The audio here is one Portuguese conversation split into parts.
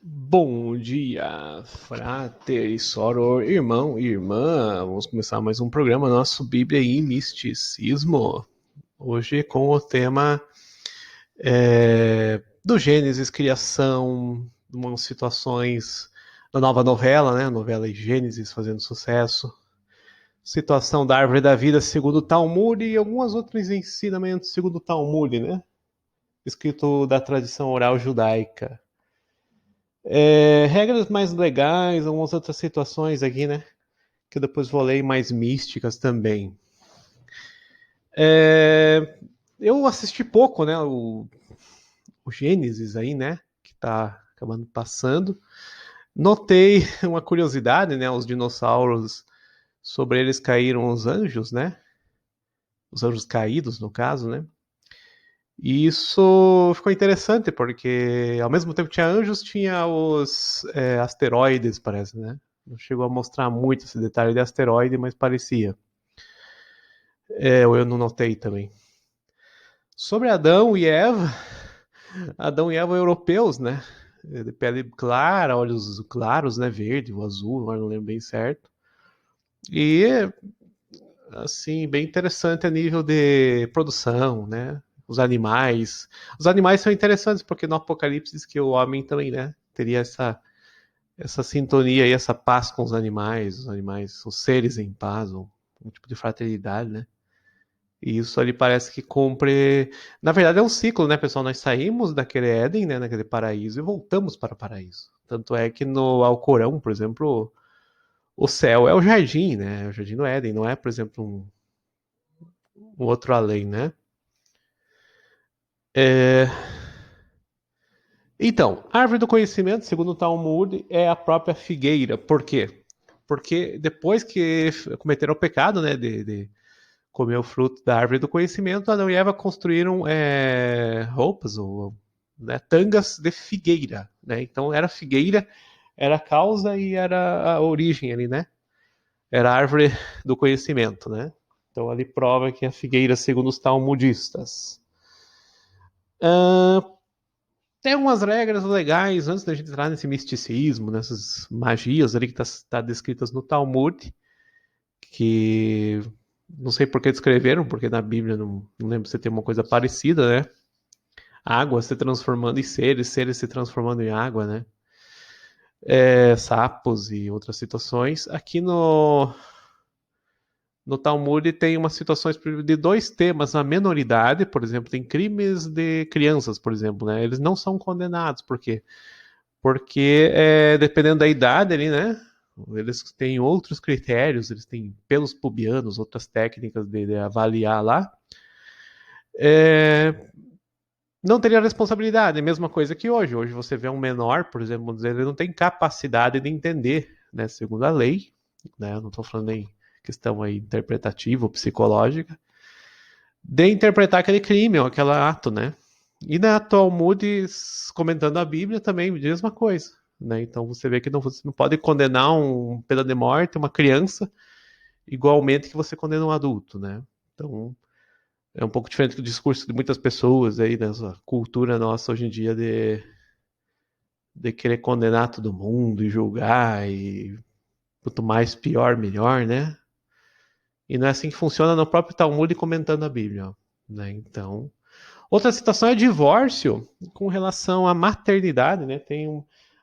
Bom dia, frater e soror, irmão e irmã. Vamos começar mais um programa nosso Bíblia e Misticismo. Hoje com o tema do Gênesis, criação, umas situações da nova novela, né? Novela Gênesis fazendo sucesso. Situação da árvore da vida segundo o Talmud e alguns outros ensinamentos segundo o Talmud, né? Escrito da tradição oral judaica. Regras mais legais, algumas outras situações aqui, né? Que eu depois vou ler mais místicas também. Eu assisti pouco, né? O Gênesis aí, né? Que tá acabando passando. Notei uma curiosidade, né? Os dinossauros, sobre eles caíram os anjos, né? Os anjos caídos, no caso, né? E isso ficou interessante, porque ao mesmo tempo que tinha anjos, tinha os asteroides, parece, né? Não chegou a mostrar muito esse detalhe de asteroide, mas parecia. Eu não notei também. Sobre Adão e Eva europeus, né? De pele clara, olhos claros, né? Verde, o azul, agora não lembro bem certo. E, assim, bem interessante a nível de produção, né? Os animais. Os animais são interessantes porque no Apocalipse diz que o homem também, né? Teria essa sintonia e essa paz com os animais, os seres em paz, um tipo de fraternidade, né? E isso ali parece que cumpre. Na verdade, é um ciclo, né, pessoal? Nós saímos daquele Éden, né, daquele paraíso, e voltamos para o paraíso. Tanto é que no Alcorão, por exemplo, o céu é o jardim, né? É o jardim do Éden, não é, por exemplo, um outro além, né? É... Então, a árvore do conhecimento, segundo o Talmud, é a própria figueira. Por quê? Porque depois que cometeram o pecado, né, de comer o fruto da árvore do conhecimento, Adão e Eva construíram roupas ou, né, tangas de figueira, né? Então era figueira, era a causa e era a origem ali, né? Era a árvore do conhecimento, né? Então ali prova que a figueira, segundo os talmudistas. Uh, Tem algumas regras legais antes da gente entrar nesse misticismo, nessas magias ali que tá descritas no Talmud, que não sei por que descreveram, porque na Bíblia não lembro se tem uma coisa parecida, né? Água se transformando em seres, seres se transformando em água, né? Sapos e outras situações. Aqui no Talmud tem umas situações de dois temas, a menoridade, por exemplo, tem crimes de crianças, por exemplo, né? Eles não são condenados, por quê? Porque dependendo da idade ali, né? Eles têm outros critérios, eles têm pelos pubianos, outras técnicas de avaliar lá. É, não teria responsabilidade, mesma coisa que hoje. Hoje você vê um menor, por exemplo, ele não tem capacidade de entender, né, segundo a lei, né, eu não estou falando nem questão aí interpretativa ou psicológica, de interpretar aquele crime ou aquele ato, né? E na Talmud, comentando a Bíblia, também, mesma coisa. Né? Então você vê que você não pode condenar um pena de morte, uma criança, igualmente que você condena um adulto, né? Então é um pouco diferente do discurso de muitas pessoas aí nessa cultura nossa hoje em dia de querer condenar todo mundo e julgar e quanto mais pior, melhor, né? E não é assim que funciona no próprio Talmud comentando a Bíblia, né? Então, outra situação é divórcio com relação à maternidade, né?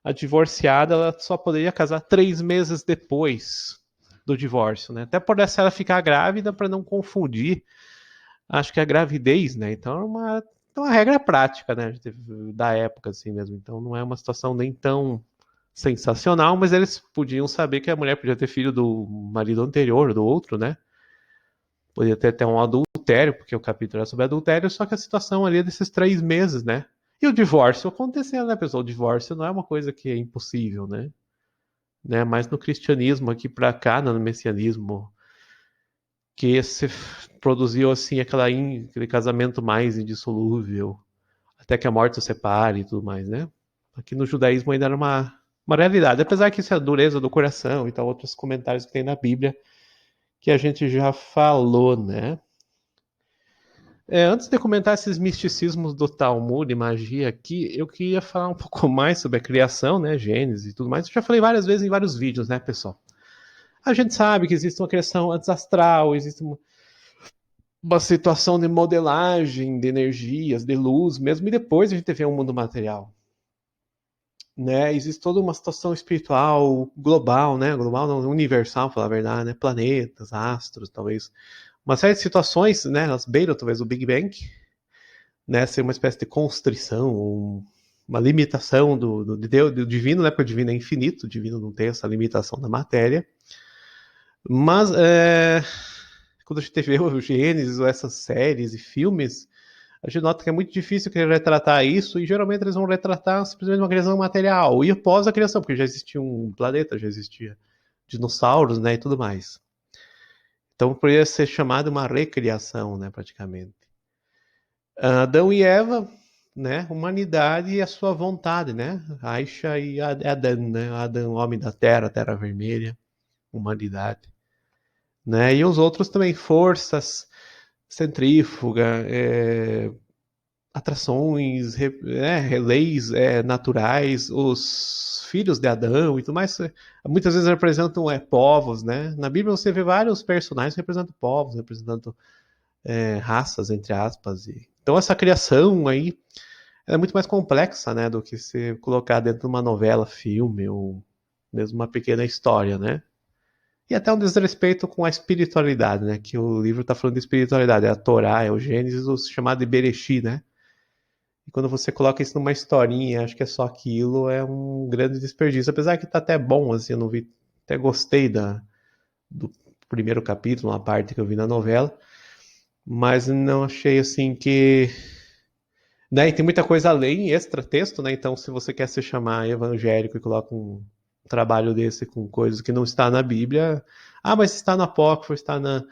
A divorciada, ela só poderia casar 3 meses depois do divórcio, né? Até por essa ela ficar grávida para não confundir, acho que a gravidez, né? Então é uma regra prática, né? Da época assim mesmo. Então não é uma situação nem tão sensacional, mas eles podiam saber que a mulher podia ter filho do marido anterior, do outro, né? Podia ter até um adultério, porque o capítulo era sobre adultério, só que a situação ali é desses 3 meses, né? E o divórcio acontecendo, né, pessoal? O divórcio não é uma coisa que é impossível, né? Mas no cristianismo aqui para cá, no messianismo, que se produziu assim aquele casamento mais indissolúvel, até que a morte os separe e tudo mais, né? Aqui no judaísmo ainda era uma realidade, apesar que isso é a dureza do coração e tal, outros comentários que tem na Bíblia que a gente já falou, né? Antes de comentar esses misticismos do Talmud e magia aqui, eu queria falar um pouco mais sobre a criação, né, Gênesis e tudo mais. Eu já falei várias vezes em vários vídeos, né, pessoal? A gente sabe que existe uma criação antes astral, existe uma situação de modelagem de energias, de luz, mesmo e depois a gente vê um mundo material. Né? Existe toda uma situação espiritual global, né? Global não, universal, para falar a verdade, né? Planetas, astros, talvez. Uma série de situações, né? Elas beiram talvez o Big Bang, né? Ser uma espécie de constrição, uma limitação de Deus, do divino, né? Porque o divino é infinito, o divino não tem essa limitação da matéria. Mas quando a gente vê o Gênesis ou essas séries e filmes, a gente nota que é muito difícil querer retratar isso, e geralmente eles vão retratar simplesmente uma criação material, e após a criação, porque já existia um planeta, já existia dinossauros, né, e tudo mais. Então poderia ser chamado uma recriação, né, praticamente. Adão e Eva, né, humanidade e a sua vontade, né, Aisha e Adão, né, Adão, homem da terra, terra vermelha, humanidade. Né, e os outros também, forças, centrífuga, atrações, leis naturais, os filhos de Adão e tudo mais, muitas vezes representam povos, né? Na Bíblia você vê vários personagens representando povos, representando raças, entre aspas. Então essa criação aí é muito mais complexa, né, do que se colocar dentro de uma novela, filme ou mesmo uma pequena história, né? E até um desrespeito com a espiritualidade, né? Que o livro está falando de espiritualidade, é a Torá, é o Gênesis, o chamado de Bereshit, né? E quando você coloca isso numa historinha, acho que é só aquilo, é um grande desperdício. Apesar que tá até bom, assim, eu não vi, até gostei do primeiro capítulo, uma parte que eu vi na novela, mas não achei assim que. Né, e tem muita coisa além, extra texto, né? Então, se você quer se chamar evangélico e coloca um trabalho desse com coisas que não está na Bíblia, mas está no apócrifo, está na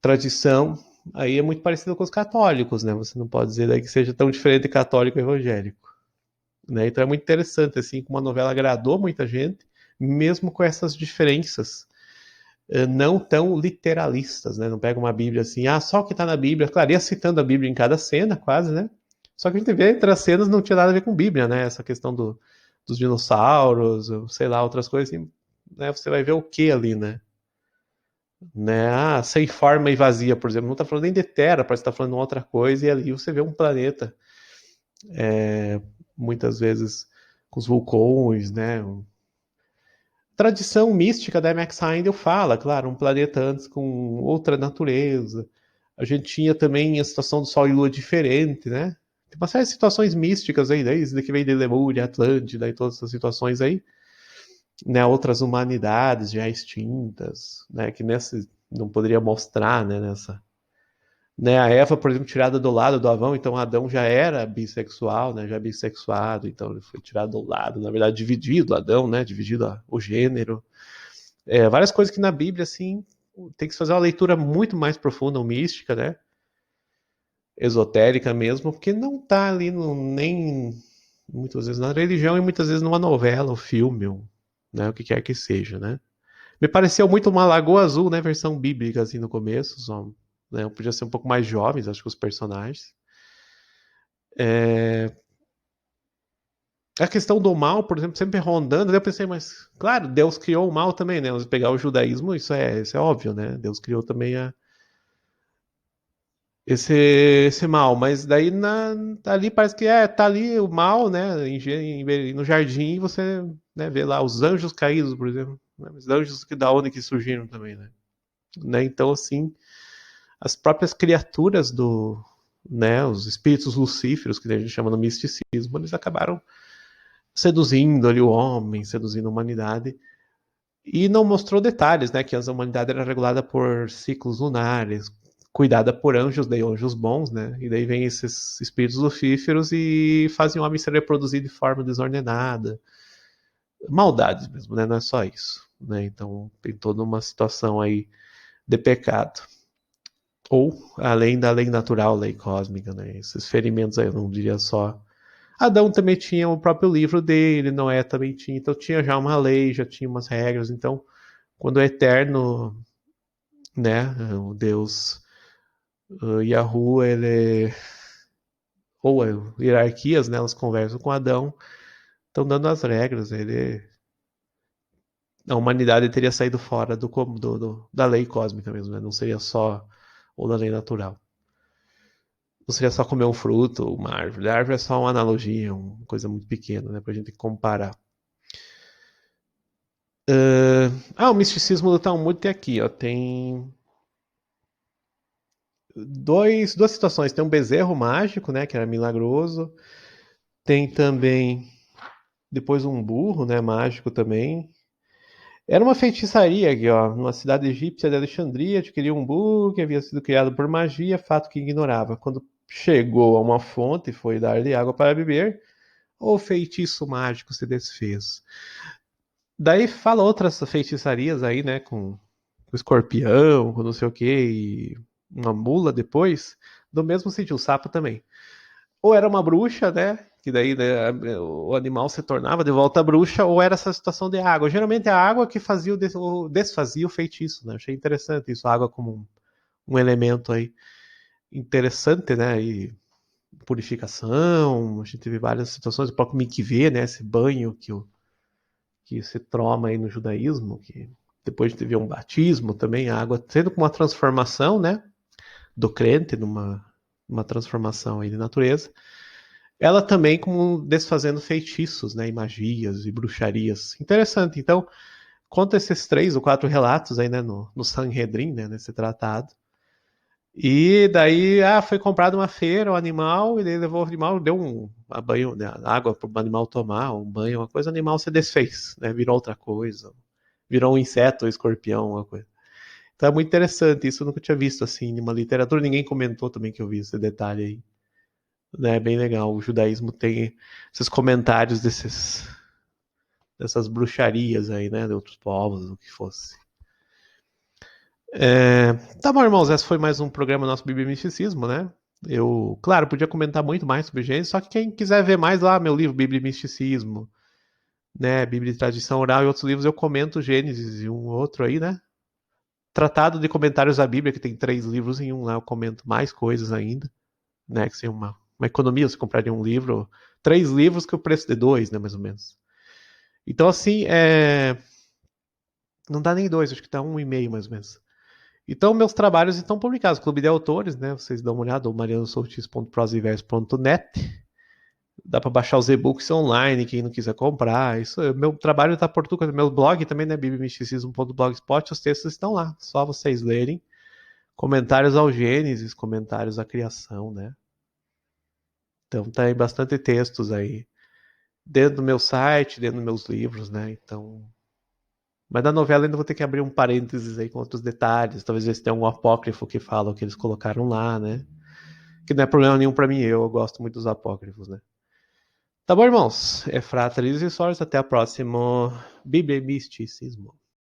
tradição, aí é muito parecido com os católicos, né? Você não pode dizer daí que seja tão diferente de católico e evangélico. Né? Então é muito interessante, assim, como a novela agradou muita gente, mesmo com essas diferenças não tão literalistas, né? Não pega uma Bíblia assim, só o que está na Bíblia, claro, ia citando a Bíblia em cada cena, quase, né? Só que a gente vê entre as cenas não tinha nada a ver com Bíblia, né? Essa questão dos dinossauros, sei lá, outras coisas, assim, né? Você vai ver o que ali, né? Sem forma e vazia, por exemplo, não está falando nem de Terra, parece que está falando outra coisa, e ali você vê um planeta, muitas vezes com os vulcões, né? Tradição mística da Max Heindel fala, claro, um planeta antes com outra natureza. A gente tinha também a situação do Sol e Lua diferente, né? Tem uma série de situações místicas aí, desde que vem de Lemúria, Atlântida e todas essas situações aí, né? Outras humanidades já extintas, né? Que nessa não poderia mostrar, né? Nessa, né? A Eva, por exemplo, tirada do lado do Adão, então Adão já era bissexual, né? Já bissexuado, então ele foi tirado do lado, na verdade dividido Adão, né? Dividido o gênero. Várias coisas que na Bíblia, assim, tem que fazer uma leitura muito mais profunda, ou mística, né? Esotérica mesmo, porque não tá ali nem muitas vezes na religião e muitas vezes numa novela, ou filme, ou, né? O que quer que seja, né? Me pareceu muito uma Lagoa Azul, né? Versão bíblica, assim, no começo, só, né? Podia ser um pouco mais jovens, acho que os personagens. É, a questão do mal, por exemplo, sempre rondando, eu pensei, mas claro, Deus criou o mal também, né? Se pegar o judaísmo, isso é óbvio, né? Deus criou também esse mal, mas daí ali parece que tá ali o mal, né? No jardim você, né, vê lá os anjos caídos, por exemplo, né, os anjos que da onde que surgiram também, né? Então assim, as próprias criaturas né, os espíritos lucíferos que a gente chama no misticismo, eles acabaram seduzindo ali o homem, seduzindo a humanidade. E não mostrou detalhes, né? Que a humanidade era regulada por ciclos lunares, cuidada por anjos, daí anjos bons, né? E daí vem esses espíritos lucíferos e fazem o homem se reproduzir de forma desordenada. Maldades mesmo, né? Não é só isso, né? Então tem toda uma situação aí de pecado. Ou além da lei natural, lei cósmica, né? Esses ferimentos aí, eu não diria só. Adão também tinha o próprio livro dele, Noé também tinha, então tinha já uma lei, já tinha umas regras, então quando o Eterno, né, o Deus O Yahoo, ele... Ou hierarquias, né? Elas conversam com Adão, estão dando as regras. A humanidade teria saído fora da lei cósmica mesmo, né? Não seria só... Ou da lei natural. Não seria só comer um fruto, uma árvore. A árvore é só uma analogia, uma coisa muito pequena, né? Pra gente comparar. O misticismo do Talmud tem aqui, ó. Tem duas situações. Tem um bezerro mágico, né? Que era milagroso. Tem também depois um burro, né? Mágico também. Era uma feitiçaria aqui, ó. Numa cidade egípcia de Alexandria, adquiriu um burro que havia sido criado por magia, fato que ignorava. Quando chegou a uma fonte e foi dar-lhe água para beber, o feitiço mágico se desfez. Daí fala outras feitiçarias aí, né? Com o escorpião, com não sei o que, e uma mula depois. Do mesmo sentido, o sapo também. Ou era uma bruxa, né? Que daí né, o animal se tornava de volta bruxa, ou era essa situação de água. Geralmente é a água que fazia desfazia o feitiço, né? Achei interessante isso, a água como um elemento aí interessante, né? E purificação, a gente vê várias situações, o próprio mikveh, né? Esse banho que se toma aí no judaísmo, que depois teve um batismo também, a água sendo como uma transformação, né? Do crente numa transformação aí de natureza. Ela também como desfazendo feitiços, né, e magias e bruxarias. Interessante. Então, conta esses 3 ou 4 relatos aí, né, no Sanhedrin, né, nesse tratado. E daí, foi comprado uma feira, o animal, e ele levou o animal, deu a banho, né, água para o animal tomar, um banho, uma coisa, o animal se desfez, né, virou outra coisa. Virou um inseto, um escorpião, uma coisa. Então é muito interessante, isso eu nunca tinha visto assim em uma literatura, ninguém comentou também que eu vi esse detalhe aí. Né, é bem legal. O judaísmo tem esses comentários dessas bruxarias aí, né? De outros povos, o que fosse. Tá bom, irmãos. Esse foi mais um programa nosso Bíblia e Misticismo, né? Eu, claro, podia comentar muito mais sobre Gênesis, só que quem quiser ver mais lá, meu livro Bíblia e Misticismo, né? Bíblia e Tradição Oral e outros livros, eu comento Gênesis e um outro aí, né? Tratado de Comentários da Bíblia, que tem 3 livros em um lá, eu comento mais coisas ainda, né? Que seria uma economia, você compraria um livro, 3 livros que o preço de 2, né? Mais ou menos. Então, assim, não dá nem 2, acho que dá 1,5 mais ou menos. Então, meus trabalhos estão publicados. Clube de Autores, né? Vocês dão uma olhada, ou marianosoltis.prosaverso.net. Dá para baixar os e-books online, quem não quiser comprar. Isso, meu trabalho está por tudo. Meu blog também, né? bibliamisticismo.blogspot. Os textos estão lá. Só vocês lerem. Comentários ao Gênesis, comentários à criação, né? Então, tem bastante textos aí. Dentro do meu site, dentro dos meus livros, né? Então, mas na novela ainda vou ter que abrir um parênteses aí com outros detalhes. Talvez ver se tem algum apócrifo que fala o que eles colocaram lá, né? Que não é problema nenhum pra mim, eu gosto muito dos apócrifos, né? Tá bom, irmãos? É Fratellis e Sortes, até a próxima. Bíblia e Misticismo.